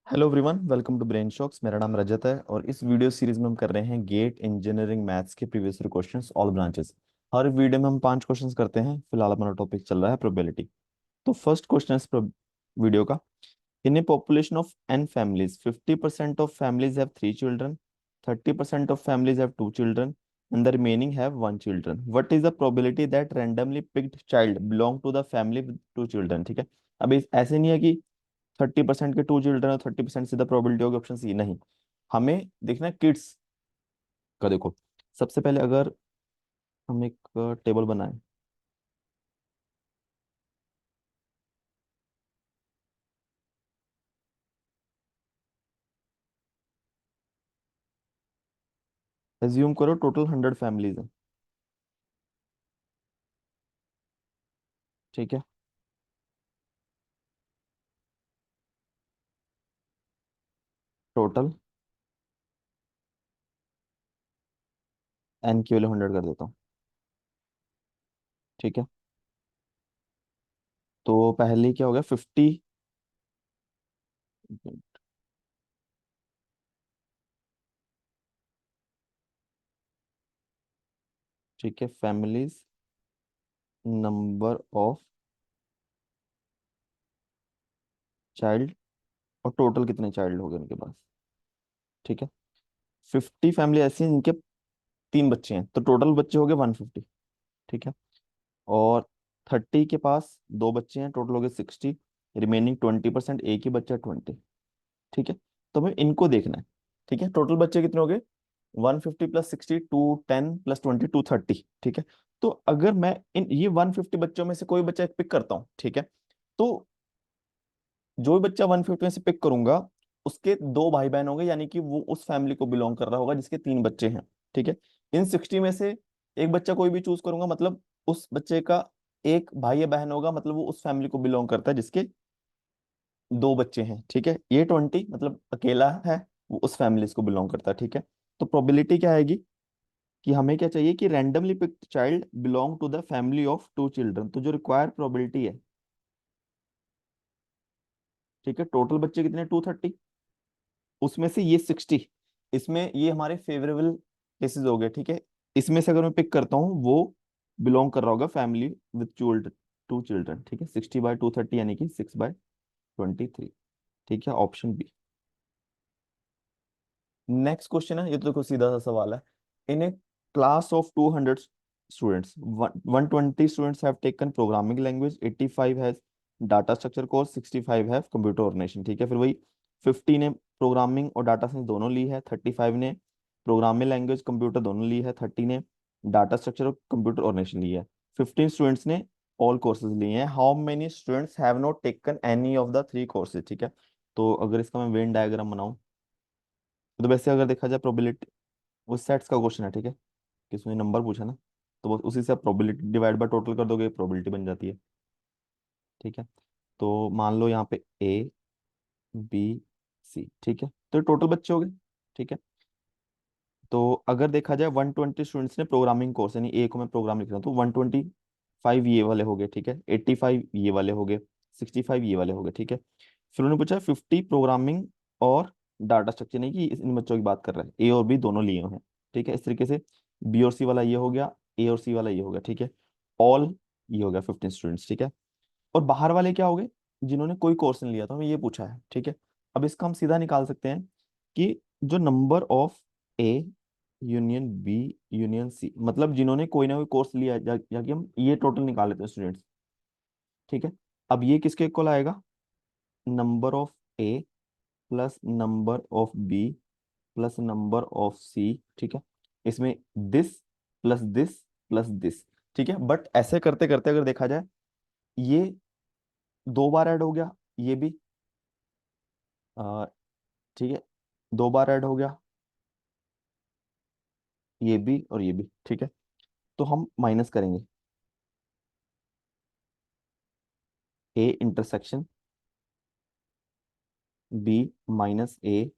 Hello everyone, welcome to brain shocks. मेरा नाम रजत है और इस वीडियो सीरीज में हम कर रहे हैं गेट इंजीनियरिंग मैथ्स के previous year questions all branches. हर वीडियो में हम 5 क्वेश्चंस करते हैं। फिलहाल हमारा टॉपिक चल रहा है प्रोबेबिलिटी। तो फर्स्ट क्वेश्चन इस वीडियो का, in a population of n families 50% of families have 3 children, 30% of families have 2 children, and the remaining have 1 children. What is the probability that randomly picked child belong to the family with 2 children? ठीक है। अब ऐसे नहीं है कि 30% के 2 children और 30% सीधा प्रोबेबिलिटी होगी ऑप्शन सी, नहीं। हमें देखना है किड्स का। देखो, सबसे पहले अगर हम एक टेबल बनाए, एज्यूम करो टोटल 100 फैमिलीज हैं। ठीक है। टोटल एन की वैल्यू 100 कर देता हूँ। ठीक है। तो पहले क्या हो गया, 50। ठीक है, फैमिलीज नंबर ऑफ चाइल्ड, और टोटल कितने चाइल्ड हो गए उनके पास। ठीक है। 50 फैमिली ऐसी हैं जिनके 3 बच्चे हैं, तो टोटल बच्चे हो गए 150। ठीक है। और 30 के पास 2 बच्चे हैं, टोटल हो गए 60। रिमेनिंग 20%, एक ही बच्चा 20। ठीक है। तो हमें इनको देखना है। ठीक है, टोटल बच्चे कितने हो गए, 150 प्लस 60, 210 प्लस 20, 230। ठीक है। तो अगर मैं इन ये 150 बच्चों में से कोई बच्चा एक पिक करता हूँ, ठीक है, तो जो भी बच्चा 150 में से पिक करूंगा, उसके 2 भाई बहन होंगे, यानी कि वो उस फैमिली को बिलोंग कर रहा होगा जिसके 3 बच्चे हैं। ठीक है। इन 60 में से एक बच्चा कोई भी चूज करूंगा, मतलब उस बच्चे का एक भाई या बहन होगा, मतलब वो उस फैमिली को बिलोंग करता है जिसके 2 बच्चे हैं। ठीक है। ये 20 मतलब अकेला है, वो उस फैमिली को बिलोंग करता है। ठीक है। तो प्रोबेबिलिटी क्या आएगी कि हमें क्या चाहिए कि randomly picked child belong to the family of 2 children. तो जो रिक्वायर्ड प्रोबेबिलिटी है, ठीक है, टोटल बच्चे कितने, 230, उसमें से ये 60, इसमें ये हमारे फेवरेबल केसेस हो गए। ठीक है। इसमें से अगर मैं पिक करता हूँ, वो बिलोंग कर रहा होगा फैमिली विद 2 चिल्ड्रन। ठीक है। 60/230 यानी कि 6/23। ठीक है, ऑप्शन बी। नेक्स्ट क्वेश्चन है, ये तो देखो सीधा सा सवाल है। In a class of 200 students, 120 students have taken programming language, 85 has data structure course, 65 have computer organisation. ठीक है। फिर वही 50 ने प्रोग्रामिंग और डाटा साइंस दोनों ली है, 35 ने प्रोग्रामिंग लैंग्वेज कंप्यूटर दोनों ली है, 30 ने डाटा स्ट्रक्चर और कंप्यूटर ऑर्गेनाइजेशन ली है, 15 स्टूडेंट्स ने ऑल कोर्सेज लिए हैं। How many students have not taken any of the 3 courses. ठीक है। तो अगर इसका मैं वेन डायग्राम बनाऊं, तो वैसे अगर देखा जाए प्रोबेबिलिटी, उस सेट्स का क्वेश्चन है। ठीक है, कि उसमें नंबर पूछा ना, तो बस उसी से आप प्रोबेबिलिटी डिवाइड बाय टोटल कर दोगे, प्रोबेबिलिटी बन जाती है। ठीक है। तो मान लो यहाँ पे ए, बी, सी। ठीक है। तो टोटल बच्चे हो गए। ठीक है। तो अगर देखा जाए 120 स्टूडेंट्स ने प्रोग्रामिंग कोर्स, यानी ए को मैं प्रोग्राम लिख रहा हूँ, तो 125 ये वाले हो गए। ठीक है। 85 ये वाले हो गए, 65 ये वाले हो गए। ठीक है। फिर उन्होंने पूछा 50 प्रोग्रामिंग और डाटा स्ट्रक्चर, नहीं कि इन बच्चों की बात कर रहा है, ए और बी दोनों लिए हुए हैं। ठीक है। इस तरीके से बी और सी वाला ये हो गया, ए और सी वाला ये हो गया। ठीक है। ऑल ये हो गया 15 स्टूडेंट्स। ठीक है। और बाहर वाले क्या हो गए, जिन्होंने कोई कोर्स नहीं लिया, तो हमें ये पूछा है। ठीक है। अब इसका हम सीधा निकाल सकते हैं कि जो number of A union B union C, मतलब जिन्होंने कोई ना कोई कोर्स लिया है, जाके हम ये टोटल निकाल लेते हैं स्टूडेंट्स। ठीक है। अब ये किसके इक्वल आएगा, number of A plus number of B plus number of C. ठीक है। इसमें this plus this plus this. ठीक है। बट ऐसे करते करते अगर देखा जाए, ये 2 बार ऐड हो गया, ये भी आ, ठीक है, 2 बार ऐड हो गया, ये भी और ये भी। ठीक है। तो हम माइनस करेंगे, A intersection B minus A,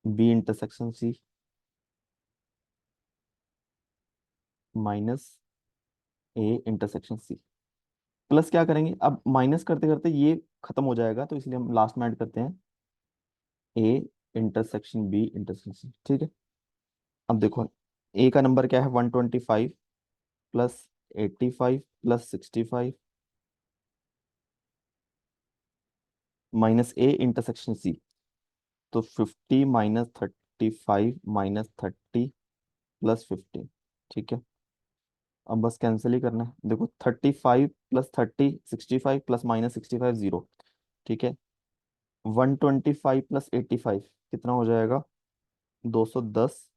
B intersection C minus A intersection C. Plus क्या करेंगे, अब माइनस करते करते ये खत्म हो जाएगा, तो इसलिए हम लास्ट में ऐड करते हैं ए इंटरसेक्शन बी इंटरसेक्शन, ठीक है। अब देखो, ए का नंबर क्या है, 125 plus 85 plus 65 minus A intersection C. तो 50 माइनस 35 माइनस 30 प्लस 15, ठीक है। अब बस कैंसिल ही करना है, देखो 35 प्लस 30 65 प्लस माइनस 65 जीरो, ठीक है। 125 प्लस 85 कितना हो जाएगा, 210।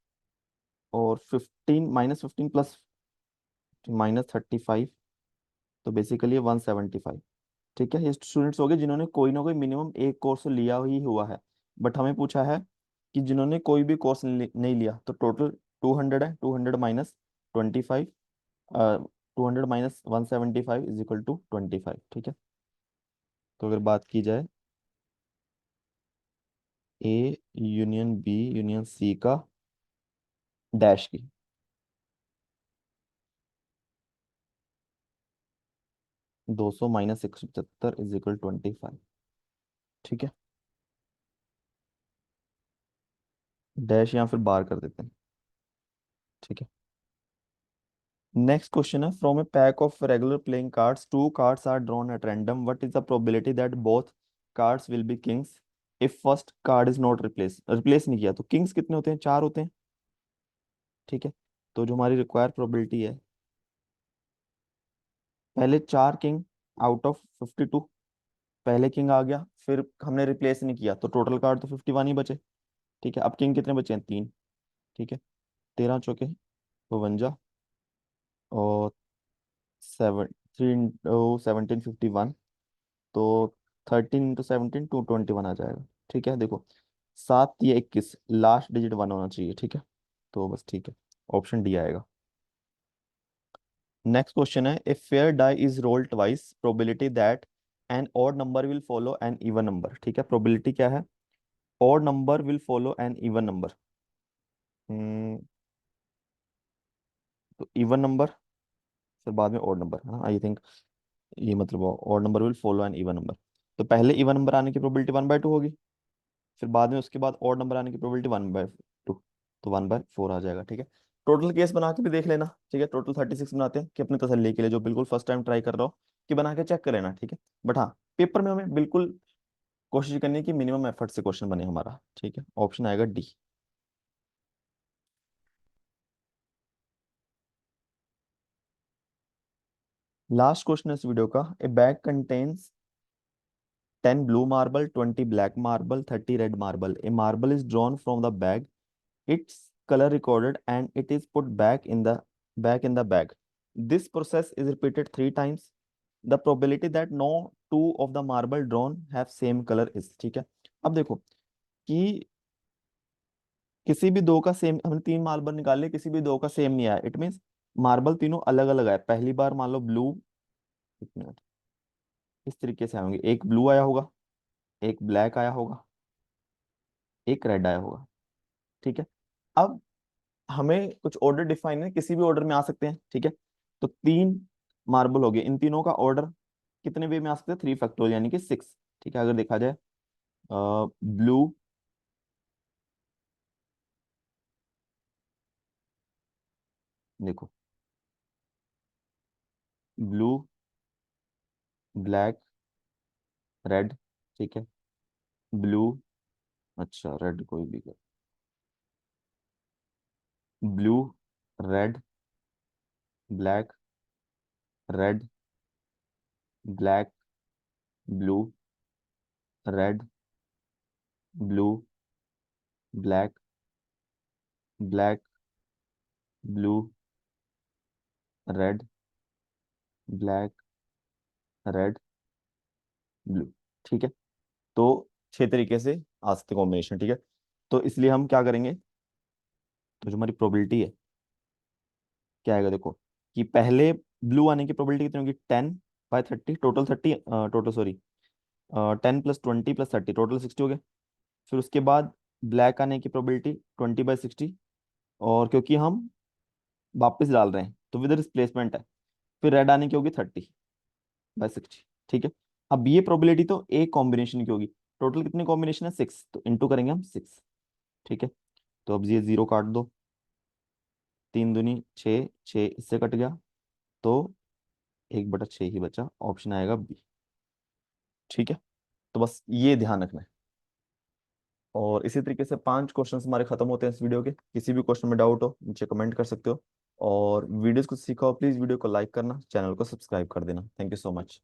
और 15 प्लस माइनस 35, तो बेसिकली 175, ठीक है। ये स्टूडेंट्स हो गए जिन्होंने कोई ना कोई मिनिमम एक कोर्स लिया ही हुआ है। बट हमें पूछा है कि जिन्होंने कोई भी कोर्स नहीं लिया, तो टोटल 200 है, 200 minus 25, 200 minus 175 is equal to 25, ठीक है। तो अगर बात की जाए A union B union C का डैश की, 200 माइनस 175 इज इक्वल 25, ठीक है। डैश यहाँ फिर बार कर देते हैं, ठीक है। नेक्स्ट क्वेश्चन है, from a pack of regular playing cards two cards are drawn at random, what is the probability that both cards will be kings if first card is not replace नहीं किया, तो Kings कितने होते हैं, चार होते हैं, ठीक है। तो जो हमारी रिक्वायर्ड प्रोबेबिलिटी है, पहले चार किंग आउट ऑफ 52, पहले किंग आ गया, फिर हमने रिप्लेस नहीं किया, तो टोटल कार्ड तो 51 ही बचे, ठीक है। अब किंग कितने बचे हैं, तीन, ठीक है। 13 चौके 52, और 17 तो 13 into 17 221 आ जाएगा, ठीक है। देखो, 7 या 21, लास्ट डिजिट 1 होना चाहिए, ठीक है। तो बस ठीक है, ऑप्शन डी आएगा। नेक्स्ट क्वेश्चन है, a fair die is roll twice, probability that an odd number will follow an even number, ठीक है। प्रोबेबिलिटी क्या है, odd number will follow an even number. तो इवन नंबर, फिर बाद में ऑड नंबर, है ना, आई थिंक ये मतलब odd number will follow an even number. तो पहले इवन नंबर आने की प्रोबेबिलिटी 1/2 होगी, फिर बाद में उसके बाद ऑड नंबर आने की प्रोबेबिलिटी 1/2, तो 1/4 आ जाएगा, ठीक है। टोटल केस बना के भी देख लेना, ठीक है। टोटल 36 बनाते हैं कि अपनी तसल्ली के लिए, जो बिल्कुल फर्स्ट टाइम ट्राई कर रहा हो, कि बना के चेक कर लेना, ठीक है। बट हाँ, पेपर में हमें बिल्कुल कोशिश करनी है कि मिनिमम एफर्ट से क्वेश्चन बने हमारा, ठीक है। ऑप्शन आएगा डी। लास्ट क्वेश्चन इस वीडियो का, ए bag contains 10 blue marble, 20 black marble, 30 red marble. A marble is drawn from the bag, its color recorded, and it is put back in the bag. This process is repeated 3 times. The probability that no two of the marble drawn have same color is, ठीक है। अब देखो कि किसी भी दो का same, हमने तीन मार्बल निकाले, किसी भी दो का सेम नहीं आया, इट मीन्स मार्बल तीनों अलग अलग आए। पहली बार मान लो ब्लू, एक मिनट, इस तरीके से आएंगे, एक ब्लू आया होगा, एक ब्लैक आया होगा, एक रेड आया होगा, ठीक है। अब हमें कुछ ऑर्डर डिफाइन है, किसी भी ऑर्डर में आ सकते हैं, ठीक है। तो तीन मार्बल हो गए, इन तीनों का ऑर्डर कितने वे में आ सकते हैं, 3 फैक्टोरियल यानी कि 6, ठीक है। अगर देखा जाए ब्लू, देखो ब्लू, ब्लैक, रेड, ठीक है। ब्लू, अच्छा रेड कोई भी कर, blue, red, black, red, black, blue, red, blue, black, black, blue, red, black, red, blue, ठीक है। तो 6 तरीके से आ सकते कॉम्बिनेशन, ठीक है। तो इसलिए हम क्या करेंगे, तो जो हमारी प्रोबेबिलिटी है, क्या आएगा देखो, कि पहले ब्लू आने की प्रोबेबिलिटी कितनी होगी, 10/30, टोटल 30, टोटल सॉरी 10 + 20 + 30, टोटल 60 हो गया। फिर उसके बाद ब्लैक आने की प्रोबेबिलिटी 20/60, और क्योंकि हम वापस डाल रहे हैं तो विद रिप्लेसमेंट है, फिर रेड आने की होगी 30/60, ठीक है। अब ये प्रोबेबिलिटी तो एक कॉम्बिनेशन की होगी, टोटल कितनी कॉम्बिनेशन है, 6, तो इंटू करेंगे हम 6। ठीक है, तो अब ये 0 काट दो, 3 दूनी 6, 6 इससे कट गया, तो 1/6 ही बचा, ऑप्शन आएगा बी। ठीक है, तो बस ये ध्यान रखना है। और इसी तरीके से 5 क्वेश्चंस हमारे खत्म होते हैं इस वीडियो के। किसी भी क्वेश्चन में डाउट हो नीचे कमेंट कर सकते हो। और वीडियोस को सीखा हो, प्लीज वीडियो को लाइक करना, चैनल को सब्सक्राइब कर देना। Thank you so much.